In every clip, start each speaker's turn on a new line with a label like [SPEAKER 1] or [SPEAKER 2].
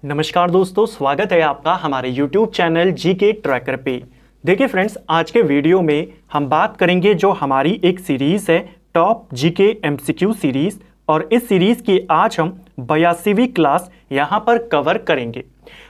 [SPEAKER 1] नमस्कार दोस्तों, स्वागत है आपका हमारे YouTube चैनल जीके ट्रैकर पे। देखिए फ्रेंड्स, आज के वीडियो में हम बात करेंगे जो हमारी एक सीरीज़ है टॉप जीके एमसीक्यू सीरीज़, और इस सीरीज़ की आज हम 82वीं क्लास यहाँ पर कवर करेंगे।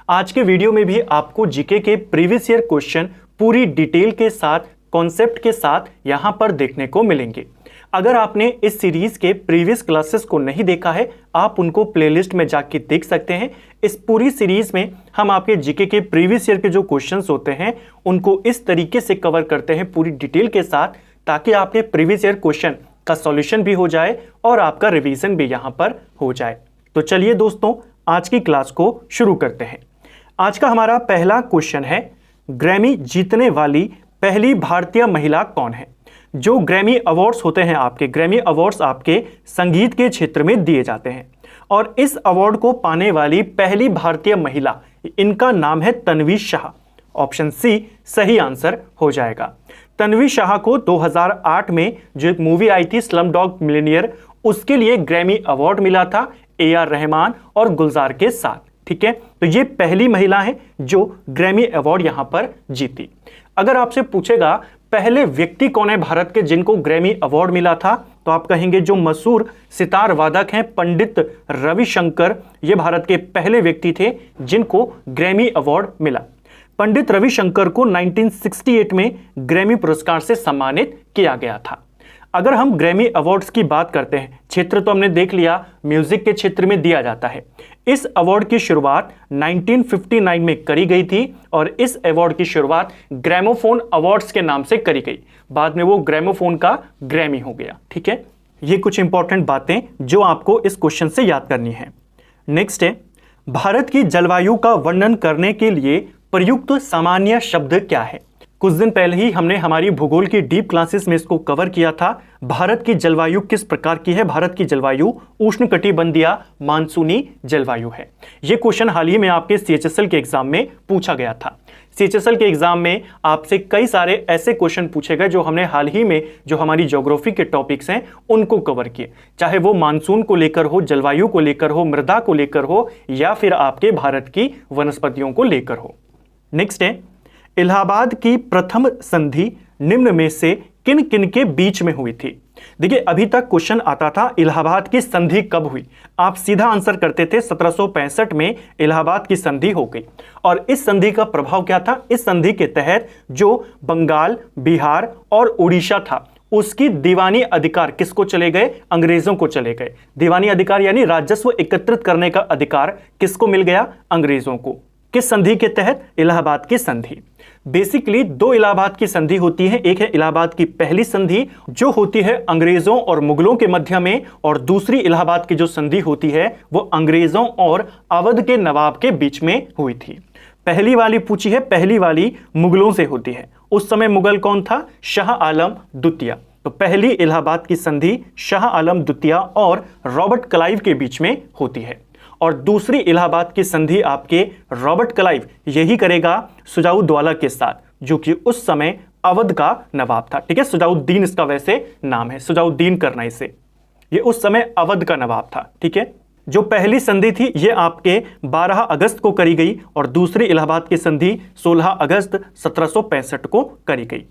[SPEAKER 1] आज के वीडियो में भी आपको जीके के प्रीवियस ईयर क्वेश्चन पूरी डिटेल के साथ, कॉन्सेप्ट के साथ यहाँ पर देखने को मिलेंगे। अगर आपने इस सीरीज के प्रीवियस क्लासेस को नहीं देखा है, आप उनको प्लेलिस्ट में जाके देख सकते हैं। इस पूरी सीरीज में हम आपके जीके के प्रीवियस ईयर के जो क्वेश्चंस होते हैं उनको इस तरीके से कवर करते हैं पूरी डिटेल के साथ, ताकि आपके प्रीवियस ईयर क्वेश्चन का सॉल्यूशन भी हो जाए और आपका रिवीजन भी यहाँ पर हो जाए। तो चलिए दोस्तों, आज की क्लास को शुरू करते हैं। आज का हमारा पहला क्वेश्चन है, ग्रैमी जीतने वाली पहली भारतीय महिला कौन है? जो ग्रैमी अवार्ड्स होते हैं, आपके ग्रैमी अवार्ड्स आपके संगीत के क्षेत्र में दिए जाते हैं, और इस अवार्ड को पाने वाली पहली भारतीय महिला, इनका नाम है तन्वी शाह। ऑप्शन सी सही आंसर हो जाएगा। तन्वी शाह को 2008 में जो एक मूवी आई थी स्लम डॉग मिलियनेयर, उसके लिए ग्रैमी अवार्ड मिला था AR रहमान और गुलजार के साथ। ठीक है, तो ये पहली महिला है जो ग्रैमी अवार्ड यहां पर जीती। अगर आपसे पूछेगा पहले व्यक्ति कौन है भारत के जिनको ग्रैमी अवार्ड मिला था, तो आप कहेंगे जो मशहूर सितार वादक हैं पंडित रविशंकर, ये भारत के पहले व्यक्ति थे जिनको ग्रैमी अवार्ड मिला। पंडित रविशंकर को 1968 में ग्रैमी पुरस्कार से सम्मानित किया गया था। अगर हम ग्रैमी अवार्ड्स की बात करते हैं, क्षेत्र तो हमने देख लिया, म्यूजिक के क्षेत्र में दिया जाता है। इस अवार्ड की शुरुआत 1959 में करी गई थी, और इस अवार्ड की शुरुआत ग्रामोफोन अवार्ड्स के नाम से करी गई। बाद में वो ग्रामोफोन का ग्रैमी हो गया। ठीक है, ये कुछ इंपॉर्टेंट बातें जो आपको इस क्वेश्चन से याद करनी है। नेक्स्ट है, भारत की जलवायु का वर्णन करने के लिए प्रयुक्त सामान्य शब्द क्या है? कुछ दिन पहले ही हमने हमारी भूगोल की डीप क्लासेस में इसको कवर किया था। भारत की जलवायु किस प्रकार की है? भारत की जलवायु उष्णकटिबंधीय मानसूनी जलवायु है। यह क्वेश्चन हाल ही में आपके CHSL के एग्जाम में पूछा गया था। CHSL के एग्जाम में आपसे कई सारे ऐसे क्वेश्चन पूछे गए जो हमने हाल ही में, जो हमारी ज्योग्राफी के टॉपिक्स हैं, उनको कवर किए, चाहे वो मानसून को लेकर हो, जलवायु को लेकर हो, मृदा को लेकर हो, या फिर आपके भारत की वनस्पतियों को लेकर हो। नेक्स्ट है, इलाहाबाद की प्रथम संधि निम्न में से किन किन के बीच में हुई थी? देखिए, अभी तक क्वेश्चन आता था इलाहाबाद की संधि कब हुई, आप सीधा आंसर करते थे 1765 में इलाहाबाद की संधि हो गई। और इस संधि का प्रभाव क्या था? इस संधि के तहत जो बंगाल, बिहार और उड़ीसा था, उसकी दीवानी अधिकार किसको चले गए? अंग्रेजों को चले गए। दीवानी अधिकार यानी राजस्व एकत्रित करने का अधिकार किसको मिल गया? अंग्रेजों को। किस संधि के तहत? इलाहाबाद की संधि। बेसिकली दो इलाहाबाद की संधि होती है। एक है इलाहाबाद की पहली संधि जो होती है अंग्रेजों और मुगलों के मध्य में, और दूसरी इलाहाबाद की जो संधि होती है वो अंग्रेजों और अवध के नवाब के बीच में हुई थी। पहली वाली पूछी है, पहली वाली मुगलों से होती है। उस समय मुगल कौन था? शाह आलम द्वितीय। तो पहली इलाहाबाद की संधि शाह आलम द्वितीय और रॉबर्ट क्लाइव के बीच में होती है, और दूसरी इलाहाबाद की संधि आपके रॉबर्ट क्लाइव यही करेगा सुजाउद्दौला के साथ, जो कि उस समय अवध का नवाब था। ठीक है, सुजाउद्दीन इसका वैसे नाम है, सुजाउद्दीन करना इसे। ये उस समय अवध का नवाब था। ठीक है, जो पहली संधि थी ये आपके 12 अगस्त को करी गई, और दूसरी इलाहाबाद की संधि 16 अगस्त 1765 को करी गई।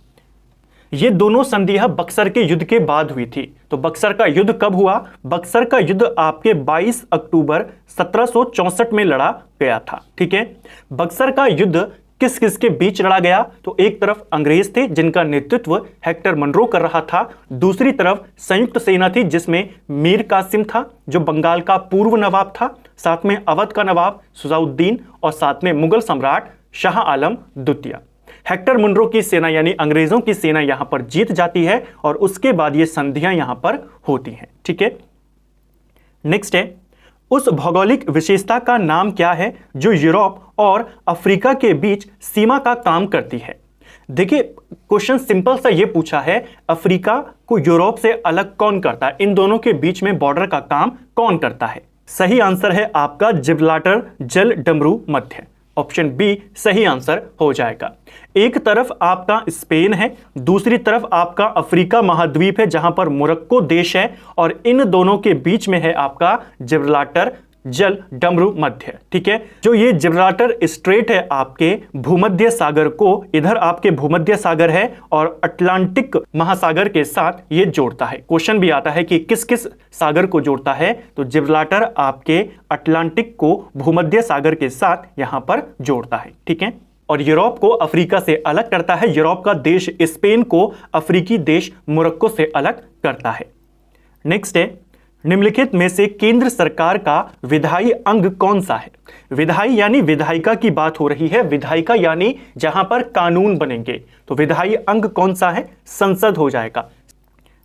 [SPEAKER 1] ये दोनों संधियां बक्सर के युद्ध के बाद हुई थी। तो बक्सर का युद्ध कब हुआ? बक्सर का युद्ध आपके 22 अक्टूबर 1764 में लड़ा गया था। ठीक है, बक्सर का युद्ध किस किस के बीच लड़ा गया? तो एक तरफ अंग्रेज थे जिनका नेतृत्व हेक्टर मनरो कर रहा था, दूसरी तरफ संयुक्त सेना थी जिसमें मीर कासिम था जो बंगाल का पूर्व नवाब था, साथ में अवध का नवाब सुजाउद्दीन, और साथ में मुगल सम्राट शाह आलम द्वितीय। हेक्टर मुनरो की सेना यानी अंग्रेजों की सेना यहां पर जीत जाती है, और उसके बाद ये संधियां यहां पर होती हैं। ठीक है, नेक्स्ट है, उस भौगोलिक विशेषता का नाम क्या है जो यूरोप और अफ्रीका के बीच सीमा का काम करती है? देखिए, क्वेश्चन सिंपल सा ये पूछा है, अफ्रीका को यूरोप से अलग कौन करता है? इन दोनों के बीच में बॉर्डर का काम कौन करता है? सही आंसर है आपका जिब्राल्टर जल डमरू मध्य। ऑप्शन बी सही आंसर हो जाएगा। एक तरफ आपका स्पेन है, दूसरी तरफ आपका अफ्रीका महाद्वीप है जहां पर मोरक्को देश है, और इन दोनों के बीच में है आपका जिब्राल्टर जल डमरू मध्य। ठीक है, जो ये जिब्राल्टर स्ट्रेट है आपके भूमध्य सागर को, इधर आपके भूमध्य सागर है और अटलांटिक महासागर के साथ ये जोड़ता है। क्वेश्चन भी आता है कि किस किस सागर को जोड़ता है, तो जिब्राल्टर आपके अटलांटिक को भूमध्य सागर के साथ यहां पर जोड़ता है। ठीक है, और यूरोप को अफ्रीका से अलग करता है। यूरोप का देश स्पेन को अफ्रीकी देश मोरक्को से अलग करता है। नेक्स्ट है, निम्नलिखित में से केंद्र सरकार का विधायी अंग कौन सा है? विधायी यानी विधायिका की बात हो रही है, विधायिका यानी जहां पर कानून बनेंगे, तो विधायी अंग कौन सा है? संसद हो जाएगा।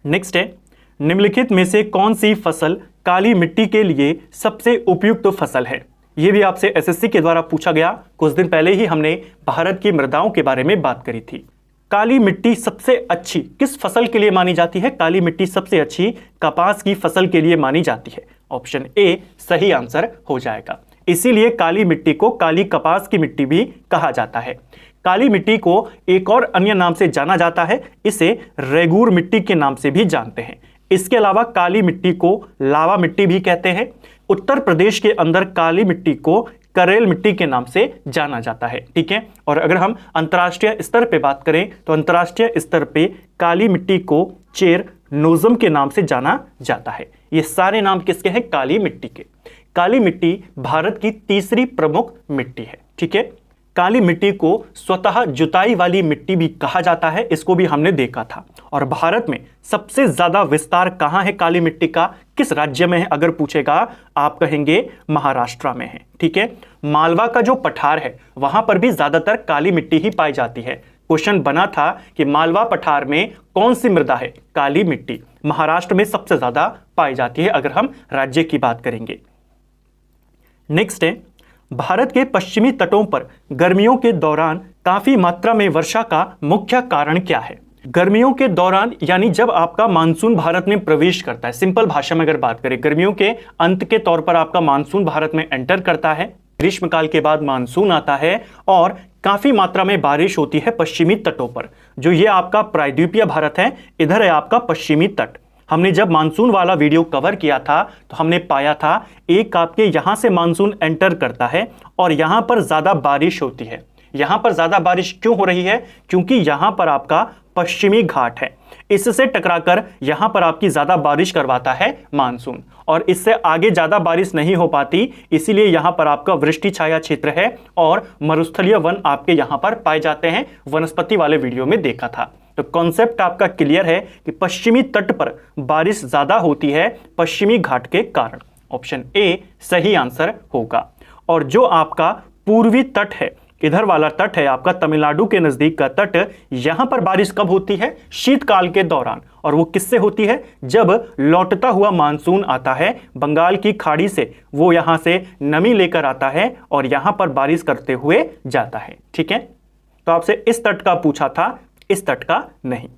[SPEAKER 1] नेक्स्ट है, निम्नलिखित में से कौन सी फसल काली मिट्टी के लिए सबसे उपयुक्त फसल है? यह भी आपसे एसएससी के द्वारा पूछा गया। कुछ दिन पहले ही हमने भारत की मृदाओं के बारे में बात करी थी। काली मिट्टी सबसे अच्छी किस फसल के लिए मानी जाती है? काली मिट्टी सबसे अच्छी कपास की फसल के लिए मानी जाती है। ऑप्शन ए सही आंसर हो जाएगा। इसीलिए काली मिट्टी को काली कपास की मिट्टी भी कहा जाता है। काली मिट्टी को एक और अन्य नाम से जाना जाता है, इसे रेगूर मिट्टी के नाम से भी जानते हैं। इसके अलावा काली मिट्टी को लावा मिट्टी भी कहते हैं। उत्तर प्रदेश के अंदर काली मिट्टी को करेल मिट्टी के नाम से जाना जाता है। ठीक है, और अगर हम अंतर्राष्ट्रीय स्तर पे बात करें तो अंतर्राष्ट्रीय स्तर पे काली मिट्टी को चेर नोजम के नाम से जाना जाता है। ये सारे नाम किसके हैं? काली मिट्टी के। काली मिट्टी भारत की तीसरी प्रमुख मिट्टी है। ठीक है, काली मिट्टी को स्वतः जुताई वाली मिट्टी भी कहा जाता है, इसको भी हमने देखा था। और भारत में सबसे ज्यादा विस्तार कहां है काली मिट्टी का? किस राज्य में है अगर पूछेगा, आप कहेंगे महाराष्ट्र में है। ठीक है, मालवा का जो पठार है वहां पर भी ज्यादातर काली मिट्टी ही पाई जाती है। क्वेश्चन बना था कि मालवा पठार में कौन सी मृदा है? काली मिट्टी महाराष्ट्र में सबसे ज्यादा पाई जाती है अगर हम राज्य की बात करेंगे। नेक्स्ट है, भारत के पश्चिमी तटों पर गर्मियों के दौरान काफी मात्रा में वर्षा का मुख्य कारण क्या है? गर्मियों के दौरान यानी जब आपका मानसून भारत में प्रवेश करता है, सिंपल भाषा में अगर बात करें, गर्मियों के अंत के तौर पर आपका मानसून भारत में एंटर करता है, ग्रीष्मकाल के बाद मानसून आता है और काफी मात्रा में बारिश होती है पश्चिमी तटों पर। जो ये आपका प्रायद्वीपीय भारत है, इधर है आपका पश्चिमी तट। हमने जब मानसून वाला वीडियो कवर किया था तो हमने पाया था एक आपके यहां से मानसून एंटर करता है और यहां पर ज्यादा बारिश होती है। यहां पर ज्यादा बारिश क्यों हो रही है? क्योंकि यहां पर आपका पश्चिमी घाट है, इससे टकराकर यहां पर आपकी ज्यादा बारिश करवाता है मानसून, और इससे आगे ज्यादा बारिश नहीं हो पाती, इसीलिए यहां पर आपका वृष्टि छाया क्षेत्र है और मरुस्थलीय वन आपके यहां पर पाए जाते हैं। वनस्पति वाले वीडियो में देखा था। तो कॉन्सेप्ट आपका क्लियर है कि पश्चिमी तट पर बारिश ज्यादा होती है पश्चिमी घाट के कारण। ऑप्शन ए सही आंसर होगा। और जो आपका पूर्वी तट है, इधर वाला तट है आपका तमिलनाडु के नजदीक का तट, यहां पर बारिश कब होती है? शीतकाल के दौरान। और वो किससे होती है? जब लौटता हुआ मानसून आता है बंगाल की खाड़ी से, वो यहां से नमी लेकर आता है और यहां पर बारिश करते हुए जाता है। ठीक है, तो आपसे इस तट का पूछा था, इस तट का नहीं।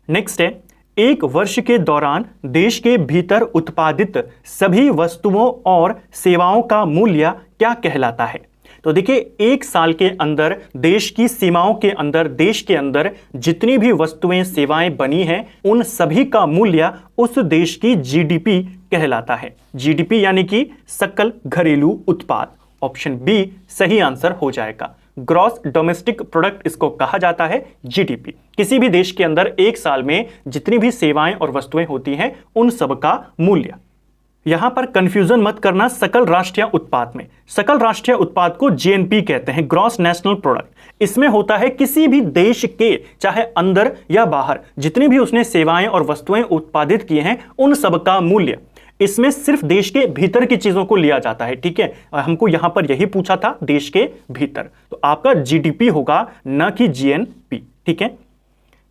[SPEAKER 1] नेक्स्ट है, एक वर्ष के दौरान देश के भीतर उत्पादित सभी वस्तुओं और सेवाओं का मूल्य क्या कहलाता है? तो देखिए, एक साल के अंदर देश की सीमाओं के अंदर, देश के अंदर जितनी भी वस्तुएं सेवाएं बनी हैं, उन सभी का मूल्य उस देश की जीडीपी कहलाता है। जीडीपी यानी कि सकल घरेलू उत्पाद। ऑप्शन बी सही आंसर हो जाएगा। ग्रॉस डोमेस्टिक प्रोडक्ट इसको कहा जाता है, जीडीपी। किसी भी देश के अंदर एक साल में जितनी भी सेवाएं और वस्तुएं होती हैं, उन सब का मूल्य। यहां पर कंफ्यूजन मत करना सकल राष्ट्रीय उत्पाद में। सकल राष्ट्रीय उत्पाद को जीएनपी कहते हैं, ग्रॉस नेशनल प्रोडक्ट। इसमें होता है किसी भी देश के, चाहे अंदर या बाहर, जितनी भी उसने सेवाएं और वस्तुएं उत्पादित किए हैं, उन सब का मूल्य। इसमें सिर्फ देश के भीतर की चीजों को लिया जाता है। ठीक है, हमको यहां पर यही पूछा था, देश के भीतर, तो आपका जीडीपी होगा, न कि जीएनपी। ठीक है,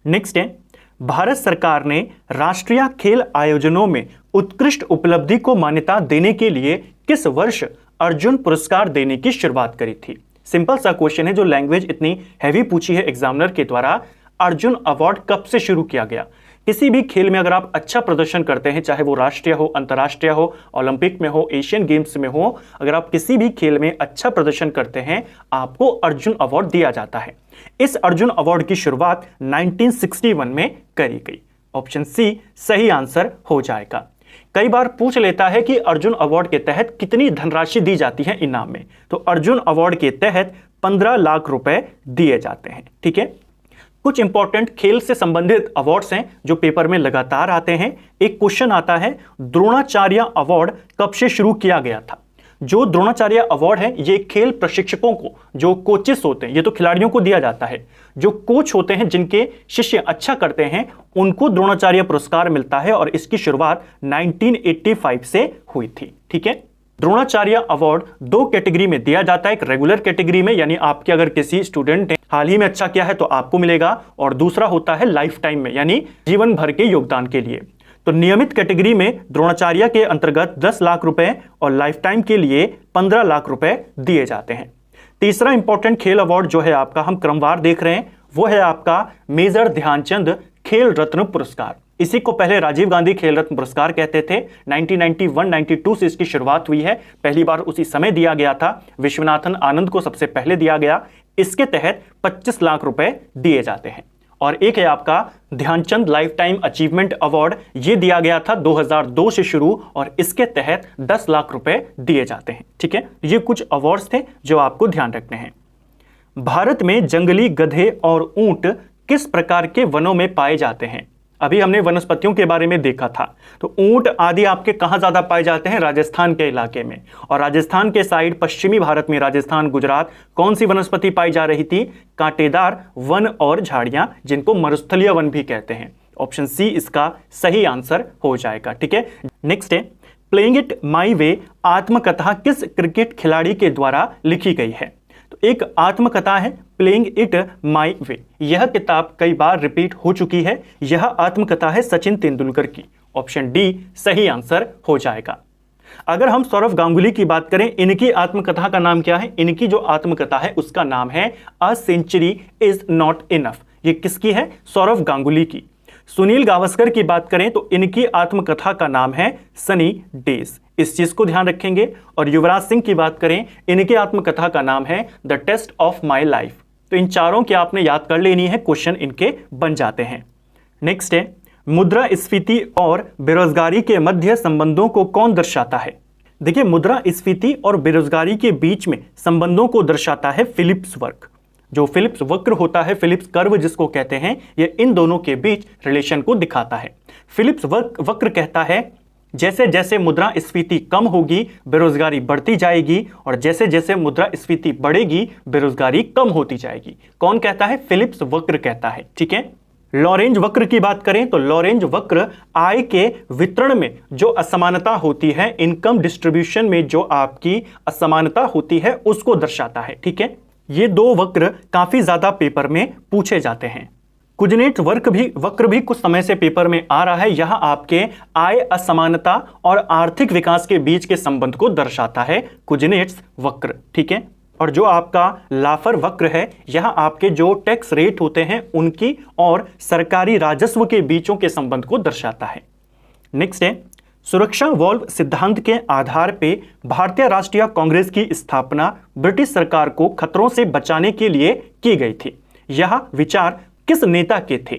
[SPEAKER 1] नेक्स्ट है, भारत सरकार ने राष्ट्रीय खेल आयोजनों में उत्कृष्ट उपलब्धि को मान्यता देने के लिए किस वर्ष अर्जुन पुरस्कार देने की शुरुआत करी थी? सिंपल सा क्वेश्चन है, जो लैंग्वेज इतनी हैवी पूछी है एग्जामिनर के द्वारा। अर्जुन अवार्ड कब से शुरू किया गया? किसी भी खेल में अगर आप अच्छा प्रदर्शन करते हैं, चाहे वो राष्ट्रीय हो, अंतर्राष्ट्रीय हो, ओलंपिक में हो, एशियन गेम्स में हो, अगर आप किसी भी खेल में अच्छा प्रदर्शन करते हैं, आपको अर्जुन अवार्ड दिया जाता है। इस अर्जुन अवार्ड की शुरुआत 1961 में करी गई। ऑप्शन सी सही आंसर हो जाएगा। कई बार पूछ लेता है कि अर्जुन अवार्ड के तहत कितनी धनराशि दी जाती है इनाम में। तो अर्जुन अवार्ड के तहत 15 लाख रुपए दिए जाते हैं। ठीक है, कुछ इंपॉर्टेंट खेल से संबंधित अवार्ड्स हैं जो पेपर में लगातार आते हैं। एक क्वेश्चन आता है, द्रोणाचार्य अवार्ड कब से शुरू किया गया था? जो द्रोणाचार्य अवार्ड है ये खेल प्रशिक्षकों को, जो कोचेस होते हैं, ये तो खिलाड़ियों को दिया जाता है, जो कोच होते हैं जिनके शिष्य अच्छा करते हैं उनको द्रोणाचार्य पुरस्कार मिलता है और इसकी शुरुआत 1985 से हुई थी। ठीक है, द्रोणाचार्य अवार्ड 2 कैटेगरी में दिया जाता है। एक रेगुलर कैटेगरी में, यानी आपके अगर किसी स्टूडेंट ने हाल ही में अच्छा किया है तो आपको मिलेगा, और दूसरा होता है लाइफ टाइम में, यानी जीवन भर के योगदान के लिए। तो नियमित कैटेगरी में द्रोणाचार्य के अंतर्गत 10 लाख रुपए और लाइफ टाइम के लिए 15 लाख रुपए दिए जाते हैं। तीसरा इंपॉर्टेंट खेल अवार्ड जो है आपका, हम क्रमवार देख रहे हैं, वो है आपका मेजर ध्यानचंद खेल रत्न पुरस्कार। इसी को पहले राजीव गांधी खेल रत्न पुरस्कार कहते थे। 1991-92 से इसकी शुरुआत हुई है। पहली बार उसी समय दिया गया था, विश्वनाथन आनंद को सबसे पहले दिया गया। इसके तहत 25 लाख रुपए दिए जाते हैं। और एक है आपका Dhyan Chand lifetime achievement award, ये दिया गया था 2002 से शुरू और इसके तहत 10 लाख रुपए दिए जाते हैं। ठीक है, ये कुछ अवार्ड्स थे जो आपको ध्यान रखने हैं। भारत में जंगली गधे और ऊंट किस प्रकार के वनों में पाए जाते हैं? अभी हमने वनस्पतियों के बारे में देखा था। तो ऊंट आदि आपके कहां ज्यादा पाए जाते हैं? राजस्थान के इलाके में। और राजस्थान के साइड पश्चिमी भारत में, राजस्थान, गुजरात, कौन सी वनस्पति पाई जा रही थी? कांटेदार वन और झाड़ियां, जिनको मरुस्थलीय वन भी कहते हैं। ऑप्शन सी इसका सही आंसर हो जाएगा। ठीक है, नेक्स्ट है, प्लेइंग इट माई वे आत्मकथा किस क्रिकेट खिलाड़ी के द्वारा लिखी गई है? तो एक आत्मकथा है प्लेइंग इट माई वे। यह किताब कई बार रिपीट हो चुकी है। यह आत्मकथा है सचिन तेंदुलकर की। ऑप्शन डी सही आंसर हो जाएगा। अगर हम सौरव गांगुली की बात करें, इनकी आत्मकथा का नाम क्या है? इनकी जो आत्मकथा है उसका नाम है a century is not enough. ये किसकी है? सौरव गांगुली की। सुनील गावस्कर की बात करें तो इनकी आत्मकथा का नाम है सनी डेज। इस चीज को ध्यान रखेंगे। और युवराज सिंह की बात करें, इनकी आत्मकथा का नाम है the test of my life. तो इन चारों की आपने याद कर लेनी है, क्वेश्चन इनके बन जाते हैं। नेक्स्ट है, मुद्रास्फीति और बेरोजगारी के मध्य संबंधों को कौन दर्शाता है? देखिए, मुद्रास्फीति और बेरोजगारी के बीच में संबंधों को दर्शाता है फिलिप्स वक्र। जो फिलिप्स वक्र होता है, फिलिप्स कर्व जिसको कहते हैं, ये इन दोनों के बीच रिलेशन को दिखाता है। फिलिप्स वक्र कहता है जैसे जैसे मुद्रास्फीति कम होगी बेरोजगारी बढ़ती जाएगी, और जैसे जैसे मुद्रास्फीति बढ़ेगी बेरोजगारी कम होती जाएगी। कौन कहता है? फिलिप्स वक्र कहता है। ठीक है, लॉरेंज वक्र की बात करें तो लॉरेंज वक्र आय के वितरण में जो असमानता होती है, इनकम डिस्ट्रीब्यूशन में जो आपकी असमानता होती है, उसको दर्शाता है। ठीक है, ये दो वक्र काफी ज्यादा पेपर में पूछे जाते हैं। कुजनेट वक्र भी कुछ समय से पेपर में आ रहा है। यह आपके आय असमानता और आर्थिक विकास के बीच के संबंध को दर्शाता है, कुजनेट्स वक्र। ठीक है, और जो आपका लाफर वक्र है, यह आपके जो टैक्स रेट होते हैं उनकी और सरकारी राजस्व के बीचों के संबंध को दर्शाता है। नेक्स्ट है, सुरक्षा वॉल्व सिद्धांत के आधार पे भारतीय राष्ट्रीय कांग्रेस की स्थापना ब्रिटिश सरकार को खतरों से बचाने के लिए की गई थी। यह विचार किस नेता के थे?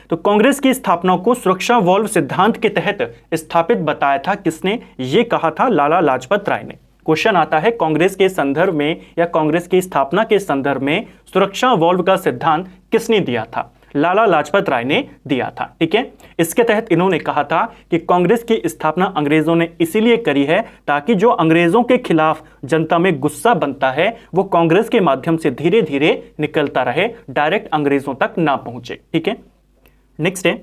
[SPEAKER 1] तो कांग्रेस की स्थापना को सुरक्षा वॉल्व सिद्धांत के तहत स्थापित बताया था किसने? ये कहा था लाला लाजपत राय ने। क्वेश्चन आता है कांग्रेस के संदर्भ में या कांग्रेस की स्थापना के संदर्भ में सुरक्षा वॉल्व का सिद्धांत किसने दिया था? लाला लाजपत राय ने दिया था। ठीक है, इसके तहत इन्होंने कहा था कि कांग्रेस की स्थापना अंग्रेजों ने इसीलिए करी है ताकि जो अंग्रेजों के खिलाफ जनता में गुस्सा बनता है वो कांग्रेस के माध्यम से धीरे धीरे निकलता रहे, डायरेक्ट अंग्रेजों तक ना पहुंचे। ठीक है, नेक्स्ट है,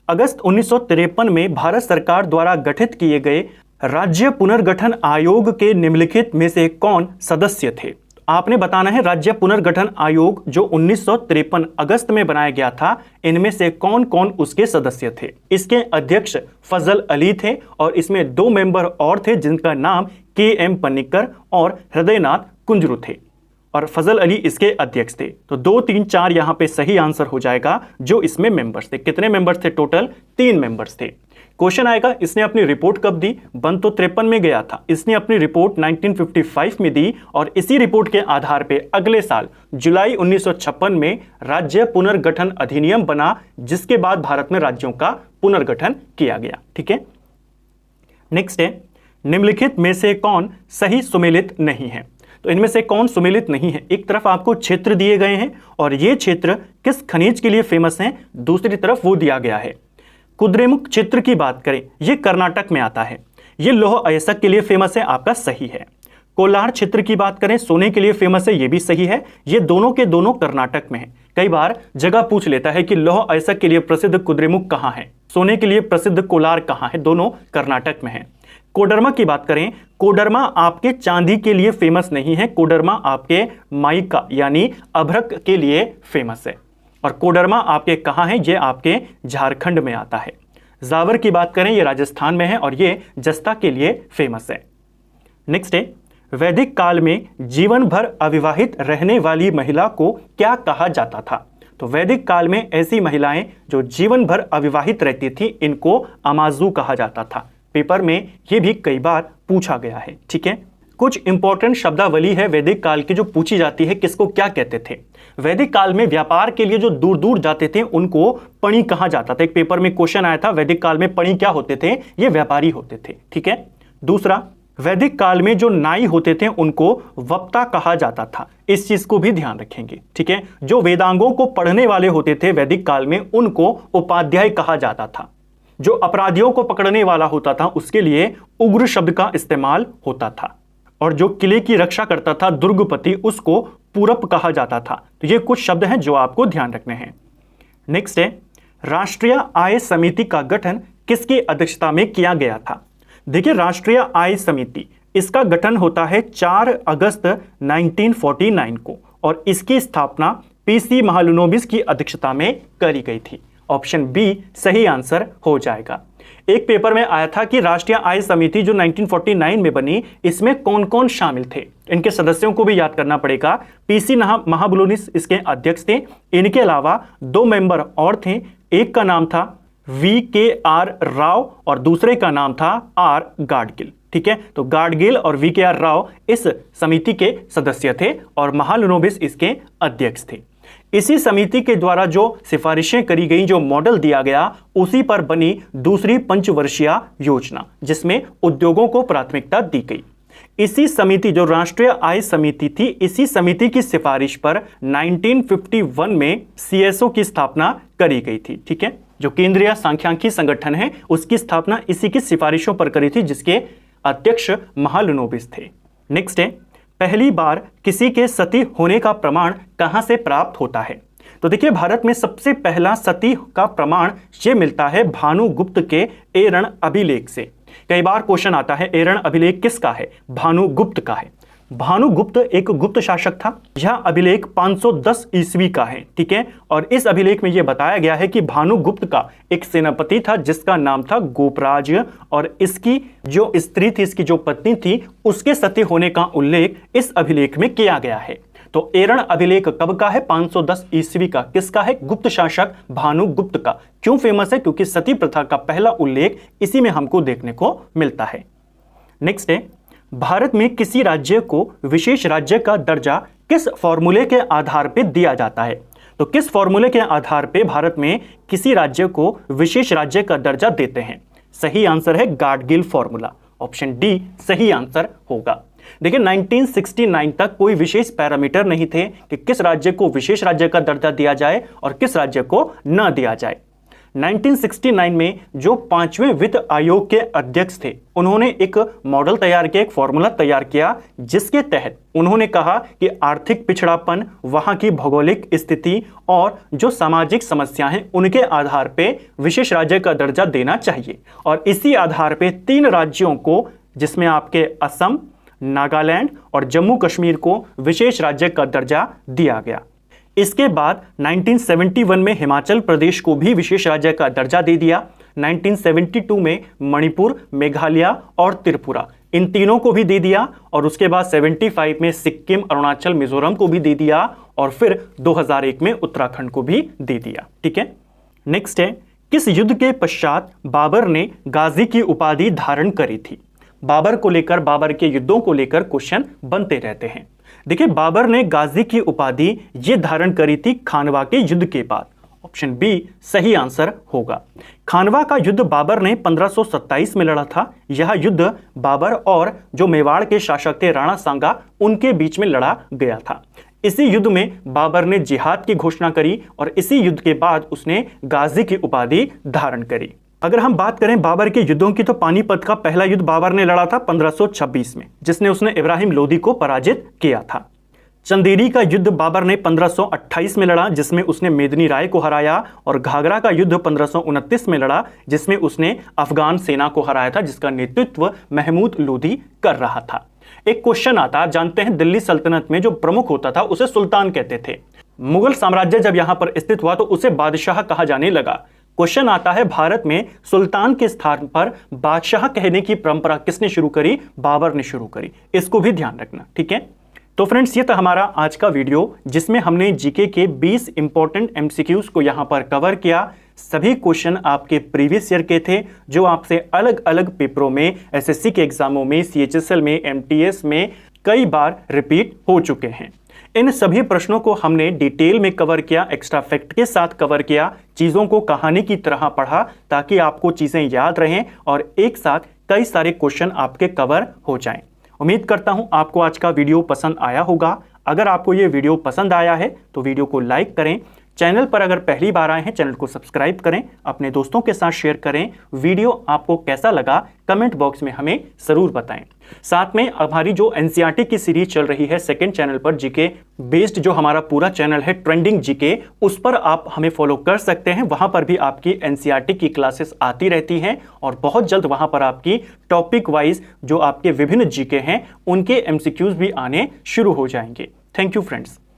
[SPEAKER 1] अगस्त 1953 में भारत सरकार द्वारा गठित किए गए राज्य पुनर्गठन आयोग के निम्नलिखित में से कौन सदस्य थे? आपने बताना है राज्य पुनर्गठन आयोग जो 1953 अगस्त में बनाया गया था, इनमें से कौन कौन उसके सदस्य थे? इसके अध्यक्ष फजल अली थे और इसमें 2 मेंबर और थे जिनका नाम के.एम. पन्नीकर और हृदयनाथ कुंजरू थे, और फजल अली इसके अध्यक्ष थे। तो 2, 3, 4 यहां पे सही आंसर हो जाएगा जो इसमें मेंबर्स थे। कितने मेंबर्स थे टोटल? 3 मेंबर्स थे। क्वेश्चन आएगा इसने अपनी रिपोर्ट कब दी? बन तो 53 में गया था, इसने अपनी रिपोर्ट 1955 में दी और इसी रिपोर्ट के आधार पे अगले साल जुलाई 1956 में राज्य पुनर्गठन अधिनियम बना, जिसके बाद भारत में राज्यों का पुनर्गठन किया गया। ठीक है, नेक्स्ट है, निम्नलिखित में से कौन सही सुमेलित नहीं है? तो इनमें से कौन सुमेलित नहीं है? एक तरफ आपको क्षेत्र दिए गए हैं और ये क्षेत्र किस खनिज के लिए फेमस हैं, दूसरी तरफ वो दिया गया है। कुद्रेमुख क्षेत्र की बात करें, ये कर्नाटक में आता है, ये लौह अयस्क के लिए फेमस है, आपका सही है। कोलार क्षेत्र की बात करें, सोने के लिए फेमस है, ये भी सही है। ये दोनों के दोनों कर्नाटक में है। कई बार जगह पूछ लेता है कि लौह अयस्क के लिए प्रसिद्ध कुद्रेमुख कहाँ है, सोने के लिए प्रसिद्ध कोलार कहाँ है, दोनों कर्नाटक में है। कोडरमा की बात करें, कोडरमा आपके चांदी के लिए फेमस नहीं है, कोडरमा आपके माइका यानी अभ्रक के लिए फेमस है। और कोडरमा आपके कहाँ है? ये आपके झारखंड में आता है। जावर की बात करें, ये राजस्थान में है और ये जस्ता के लिए फेमस है। नेक्स्ट है, वैदिक काल में जीवन भर अविवाहित रहने वाली महिला को क्या कहा जाता था? तो वैदिक काल में ऐसी महिलाएं जो जीवन भर अविवाहित रहती थी, इनको अमाजू कहा जाता था। पेपर में ये भी कई बार पूछा गया है। ठीक है, कुछ इंपॉर्टेंट शब्दावली है वैदिक काल की जो पूछी जाती है, किसको क्या कहते थे। वैदिक काल में व्यापार के लिए जो दूर दूर जाते थे उनको पणी कहा जाता था। एक पेपर में क्वेश्चन आया था, वैदिक काल में पणी क्या होते थे? ये व्यापारी होते थे। ठीक है, दूसरा, वैदिक काल में जो नाई होते थे उनको वक्ता कहा जाता था। इस चीज को भी ध्यान रखेंगे। ठीक है, जो वेदांगों को पढ़ने वाले होते थे वैदिक काल में, उनको उपाध्याय कहा जाता था। जो अपराधियों को पकड़ने वाला होता था उसके लिए उग्र शब्द का इस्तेमाल होता था। और जो किले की रक्षा करता था दुर्गपति, उसको पूरप कहा जाता था। तो ये कुछ शब्द हैं जो आपको ध्यान रखने हैं। नेक्स्ट है, राष्ट्रीय आय समिति का गठन किसकी अध्यक्षता में किया गया था? देखिए, राष्ट्रीय आय समिति, इसका गठन होता है 4 अगस्त 1949 को और इसकी स्थापना पीसी महालनोबिस की अध्यक्षता में करी गई थी। ऑप्शन बी सही आंसर हो जाएगा। एक पेपर में आया था कि राष्ट्रीय आय समिति जो 1949 में बनी, इसमें कौन कौन शामिल थे, इनके सदस्यों को भी याद करना पड़ेगा। पीसी महालनोबिस इसके अध्यक्ष थे। इनके अलावा 2 मेंबर और थे, एक का नाम था VKR राव और दूसरे का नाम था R गाडगिल। ठीक है, तो गाडगिल और VKR राव इस समिति के सदस्य थे और महालनोबिस इसके अध्यक्ष थे। इसी समिति के द्वारा जो सिफारिशें करी गई, जो मॉडल दिया गया, उसी पर बनी दूसरी पंचवर्षीय योजना, जिसमें उद्योगों को प्राथमिकता दी गई। इसी समिति जो राष्ट्रीय आय समिति थी, इसी समिति की सिफारिश पर 1951 में CSO की स्थापना करी गई थी। ठीक है, जो केंद्रीय सांख्यिकी संगठन है, उसकी स्थापना इसी की सिफारिशों पर करी थी, जिसके अध्यक्ष महालनोबिस थे। नेक्स्ट है, पहली बार किसी के सती होने का प्रमाण कहां से प्राप्त होता है? तो देखिए, भारत में सबसे पहला सती का प्रमाण ये मिलता है भानुगुप्त के एरण अभिलेख से। कई बार क्वेश्चन आता है, एरण अभिलेख किसका है? भानुगुप्त का है। भानुगुप्त एक गुप्त शासक था। यह अभिलेख 510 ईस्वी का है। ठीक है, और इस अभिलेख में यह बताया गया है कि भानुगुप्त का एक सेनापति था जिसका नाम था गोपराज, और इसकी जो स्त्री थी, इसकी जो पत्नी थी, उसके सती होने का उल्लेख इस अभिलेख में किया गया है। तो एरण अभिलेख कब का है? 510 ईस्वी का। किसका है? गुप्त शासक भानुगुप्त का। क्यों फेमस है? क्योंकि सती प्रथा का पहला उल्लेख इसी में हमको देखने को मिलता है। नेक्स्ट है, भारत में किसी राज्य को विशेष राज्य का दर्जा किस फॉर्मूले के आधार पर दिया जाता है? तो किस फॉर्मूले के आधार पर भारत में किसी राज्य को विशेष राज्य का दर्जा देते हैं? सही आंसर है गाडगिल फॉर्मूला। ऑप्शन डी सही आंसर होगा। देखिए, 1969 तक कोई विशेष पैरामीटर नहीं थे कि किस राज्य को विशेष राज्य का दर्जा दिया जाए और किस राज्य को न दिया जाए। 1969 में जो 5वें वित्त आयोग के अध्यक्ष थे, उन्होंने एक मॉडल तैयार किया, एक फॉर्मूला तैयार किया, जिसके तहत उन्होंने कहा कि आर्थिक पिछड़ापन, वहां की भौगोलिक स्थिति और जो सामाजिक समस्याएं हैं, उनके आधार पर विशेष राज्य का दर्जा देना चाहिए। और इसी आधार पर 3 राज्यों को, जिसमें आपके असम, नागालैंड और जम्मू कश्मीर को विशेष राज्य का दर्जा दिया गया। इसके बाद 1971 में हिमाचल प्रदेश को भी विशेष राज्य का दर्जा दे दिया। 1972 में मणिपुर, मेघालय और त्रिपुरा, इन तीनों को भी दे दिया। और उसके बाद 75 में सिक्किम, अरुणाचल, मिजोरम को भी दे दिया। और फिर 2001 में उत्तराखंड को भी दे दिया। ठीक है, नेक्स्ट है, किस युद्ध के पश्चात बाबर ने गाजी की उपाधि धारण करी थी? बाबर को लेकर, बाबर के युद्धों को लेकर क्वेश्चन बनते रहते हैं। देखिए, बाबर ने गाजी की उपाधि ये धारण करी थी खानवा के युद्ध के बाद। ऑप्शन बी सही आंसर होगा। खानवा का युद्ध बाबर ने 1527 में लड़ा था। यह युद्ध बाबर और जो मेवाड़ के शासक थे राणा सांगा उनके बीच में लड़ा गया था। इसी युद्ध में बाबर ने जिहाद की घोषणा करी और इसी युद्ध के बाद उसने गाजी की उपाधि धारण करी। अगर हम बात करें बाबर के युद्धों की तो पानीपत का पहला युद्ध बाबर ने लड़ा था 1526 में, जिसने उसने इब्राहिम लोदी को पराजित किया था। चंदेरी का युद्ध बाबर ने 1528 में लड़ा, जिसमें उसने मेदिनी राय को हराया, और घाघरा का युद्ध 1529 में लड़ा, जिसमें उसने अफगान सेना को हराया था, जिसका नेतृत्व महमूद लोदी कर रहा था। एक क्वेश्चन आता, जानते हैं दिल्ली सल्तनत में जो प्रमुख होता था उसे सुल्तान कहते थे। मुगल साम्राज्य जब यहां पर स्थित हुआ तो उसे बादशाह कहा जाने लगा। क्वेश्चन आता है, भारत में सुल्तान के स्थान पर बादशाह कहने की परंपरा किसने शुरू करी? बाबर ने शुरू करी। इसको भी ध्यान रखना, ठीक है। तो फ्रेंड्स, ये था हमारा आज का वीडियो जिसमें हमने जीके के 20 इंपॉर्टेंट एमसीक्यूज को यहां पर कवर किया। सभी क्वेश्चन आपके प्रीवियस ईयर के थे जो आपसे अलग अलग पेपरों में, एसएससी के एग्जामों में, सीएचएसएल में, एमटीएस में कई बार रिपीट हो चुके हैं। इन सभी प्रश्नों को हमने डिटेल में कवर किया, एक्स्ट्रा फैक्ट के साथ कवर किया, चीज़ों को कहानी की तरह पढ़ा ताकि आपको चीज़ें याद रहें और एक साथ कई सारे क्वेश्चन आपके कवर हो जाएं। उम्मीद करता हूं आपको आज का वीडियो पसंद आया होगा। अगर आपको ये वीडियो पसंद आया है तो वीडियो को लाइक करें। चैनल पर अगर पहली बार आए हैं चैनल को सब्सक्राइब करें, अपने दोस्तों के साथ शेयर करें। वीडियो आपको कैसा लगा कमेंट बॉक्स में हमें जरूर बताएं। साथ में हमारी जो एनसीईआरटी की सीरीज चल रही है सेकंड चैनल पर, जीके बेस्ड जो हमारा पूरा चैनल है ट्रेंडिंग जीके, उस पर आप हमें फॉलो कर सकते हैं। वहां पर भी आपकी एनसीईआरटी की क्लासेस आती रहती हैं और बहुत जल्द वहां पर आपकी टॉपिक वाइज जो आपके विभिन्न जीके हैं उनके एमसीक्यूज भी आने शुरू हो जाएंगे। Thank you friends.